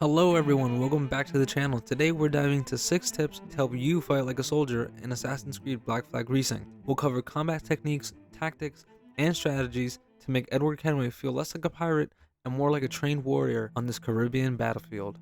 Hello everyone, welcome back to the channel. Today we're diving into 6 tips to help you fight like a soldier in Assassin's Creed Black Flag Resynced. We'll cover combat techniques, tactics, and strategies to make Edward Kenway feel less like a pirate and more like a trained warrior on this Caribbean battlefield.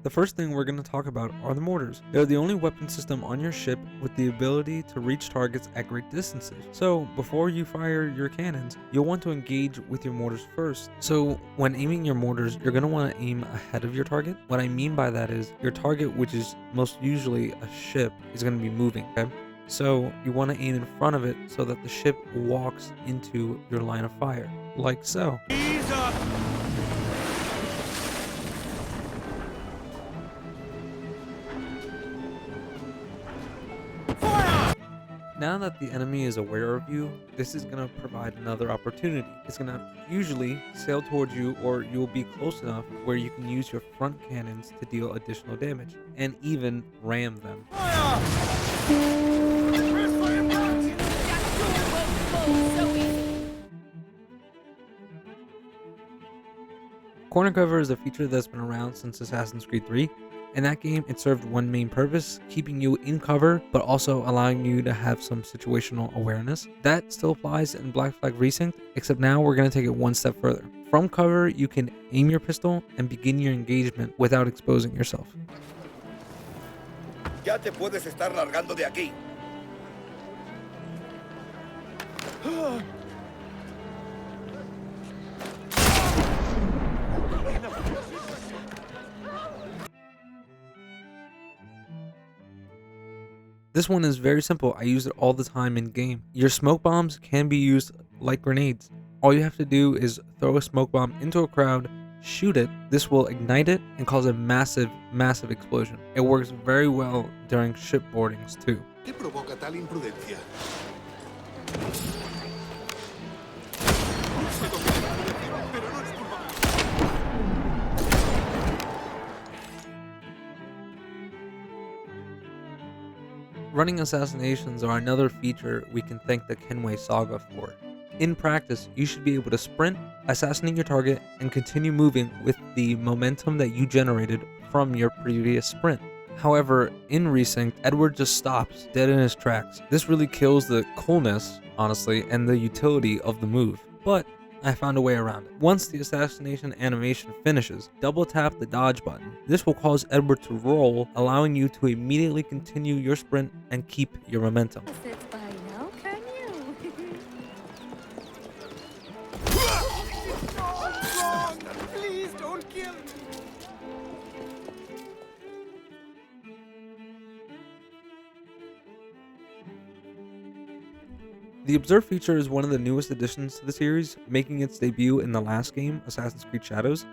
The first thing we're going to talk about are the mortars. They're the only weapon system on your ship with the ability to reach targets at great distances. So before you fire your cannons, you'll want to engage with your mortars first. So when aiming your mortars, you're going to want to aim ahead of your target. What I mean by that is your target, which is most usually a ship, is going to be moving, okay? So you want to aim in front of it so that the ship walks into your line of fire, like so. Now that the enemy is aware of you, this is going to provide another opportunity. It's going to usually sail towards you, or you'll be close enough where you can use your front cannons to deal additional damage, and even ram them. Corner cover is a feature that's been around since Assassin's Creed 3. In that game, it served one main purpose, keeping you in cover, but also allowing you to have some situational awareness. That still applies in Black Flag Resynced, except now we're going to take it one step further. From cover, you can aim your pistol and begin your engagement without exposing yourself. Ya te puedes estar largando de aquí. This one is very simple. I use it all the time in game. Your smoke bombs can be used like grenades. All you have to do is throw a smoke bomb into a crowd, shoot it. This will ignite it and cause a massive explosion. It works very well during ship boardings too. ¿Qué provoca tal imprudencia? Running assassinations are another feature we can thank the Kenway saga for. In practice, you should be able to sprint, assassinate your target, and continue moving with the momentum that you generated from your previous sprint. However, in Resynced, Edward just stops dead in his tracks. This really kills the coolness, honestly, and the utility of the move. But I found a way around it. Once the assassination animation finishes, double tap the dodge button. This will cause Edward to roll, allowing you to immediately continue your sprint and keep your momentum. By now, can you? Please don't kill me. The Observe feature is one of the newest additions to the series, making its debut in the last game, Assassin's Creed Shadows.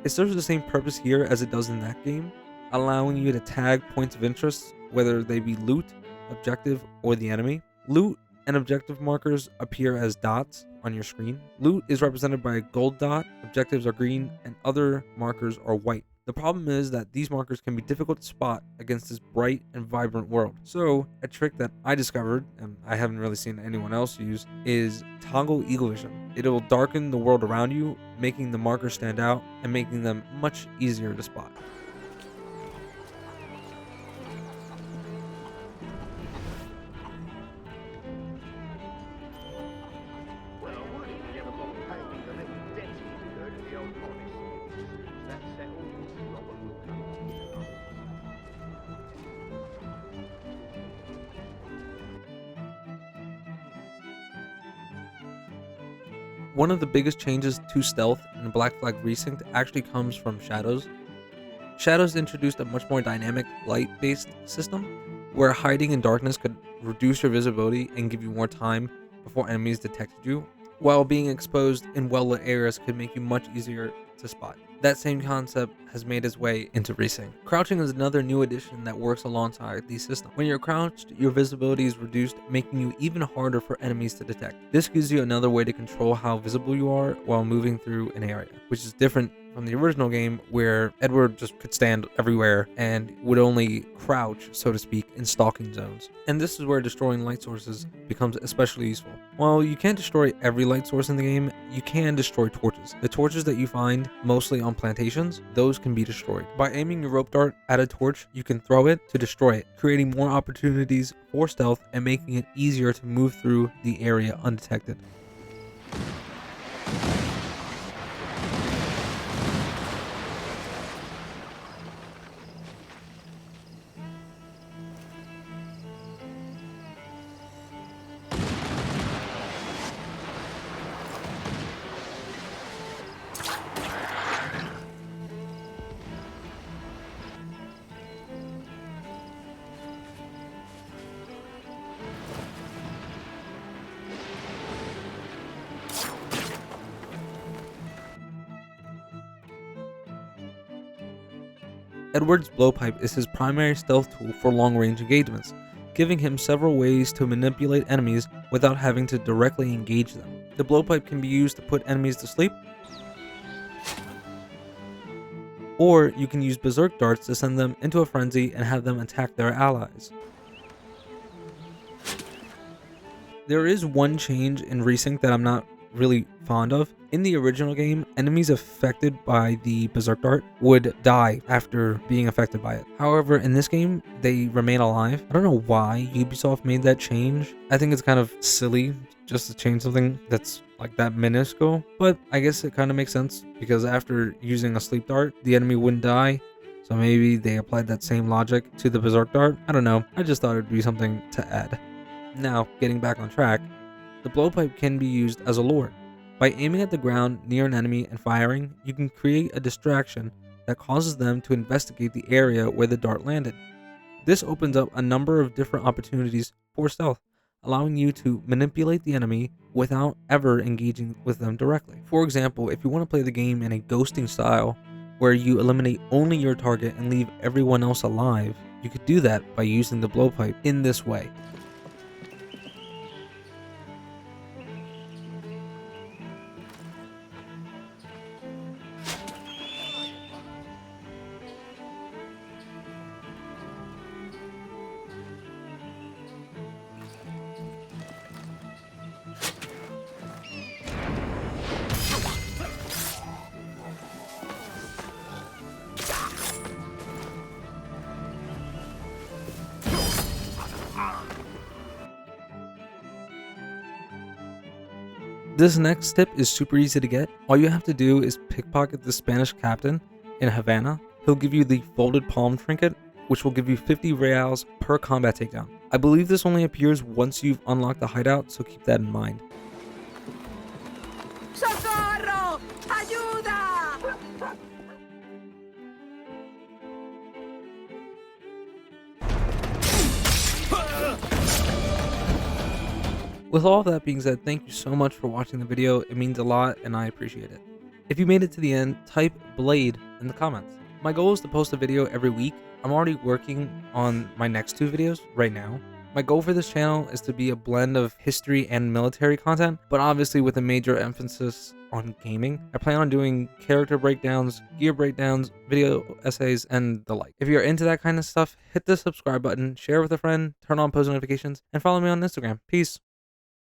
It serves the same purpose here as it does in that game, allowing you to tag points of interest, whether they be loot, objective, or the enemy. Loot and objective markers appear as dots on your screen. Loot is represented by a gold dot, objectives are green, and other markers are white. The problem is that these markers can be difficult to spot against this bright and vibrant world. So a trick that I discovered, and I haven't really seen anyone else use, is toggle eagle vision. It will darken the world around you, making the markers stand out and making them much easier to spot. One of the biggest changes to stealth in Black Flag Resynced actually comes from Shadows. Shadows introduced a much more dynamic light-based system, where hiding in darkness could reduce your visibility and give you more time before enemies detected you, while being exposed in well-lit areas could make you much easier to spot. That same concept has made its way into Resynced. Crouching is another new addition that works alongside these systems. When you're crouched, your visibility is reduced, making you even harder for enemies to detect. This gives you another way to control how visible you are while moving through an area, which is different from the original game, where Edward just could stand everywhere and would only crouch, so to speak, in stalking zones. And this is where destroying light sources becomes especially useful. While you can't destroy every light source in the game, you can destroy torches. The torches that you find mostly on plantations, those can be destroyed. By aiming your rope dart at a torch, you can throw it to destroy it, creating more opportunities for stealth and making it easier to move through the area undetected. Edward's blowpipe is his primary stealth tool for long-range engagements, giving him several ways to manipulate enemies without having to directly engage them. The blowpipe can be used to put enemies to sleep, or you can use berserk darts to send them into a frenzy and have them attack their allies. There is one change in Resync that I'm not really fond of. In the original game, enemies affected by the berserk dart would die after being affected by it. However, in this game, they remain alive. I don't know why Ubisoft made that change. I think it's kind of silly just to change something that's like that minuscule, but I guess it kind of makes sense because after using a sleep dart, the enemy wouldn't die. So maybe they applied that same logic to the berserk dart. I don't know. I just thought it'd be something to add. Now, getting back on track, the blowpipe can be used as a lure. By aiming at the ground near an enemy and firing, you can create a distraction that causes them to investigate the area where the dart landed. This opens up a number of different opportunities for stealth, allowing you to manipulate the enemy without ever engaging with them directly. For example, if you want to play the game in a ghosting style, where you eliminate only your target and leave everyone else alive, you could do that by using the blowpipe in this way. This next tip is super easy to get. All you have to do is pickpocket the Spanish captain in Havana. He'll give you the folded palm trinket, which will give you 50 reals per combat takedown. I believe this only appears once you've unlocked the hideout, so keep that in mind. ¡Socorro! ¡Ayuda! With all of that being said, thank you so much for watching the video. It means a lot and I appreciate it. If you made it to the end, type Blade in the comments. My goal is to post a video every week. I'm already working on my next 2 videos right now. My goal for this channel is to be a blend of history and military content, but obviously with a major emphasis on gaming. I plan on doing character breakdowns, gear breakdowns, video essays, and the like. If you're into that kind of stuff, hit the subscribe button, share with a friend, turn on post notifications, and follow me on Instagram. Peace.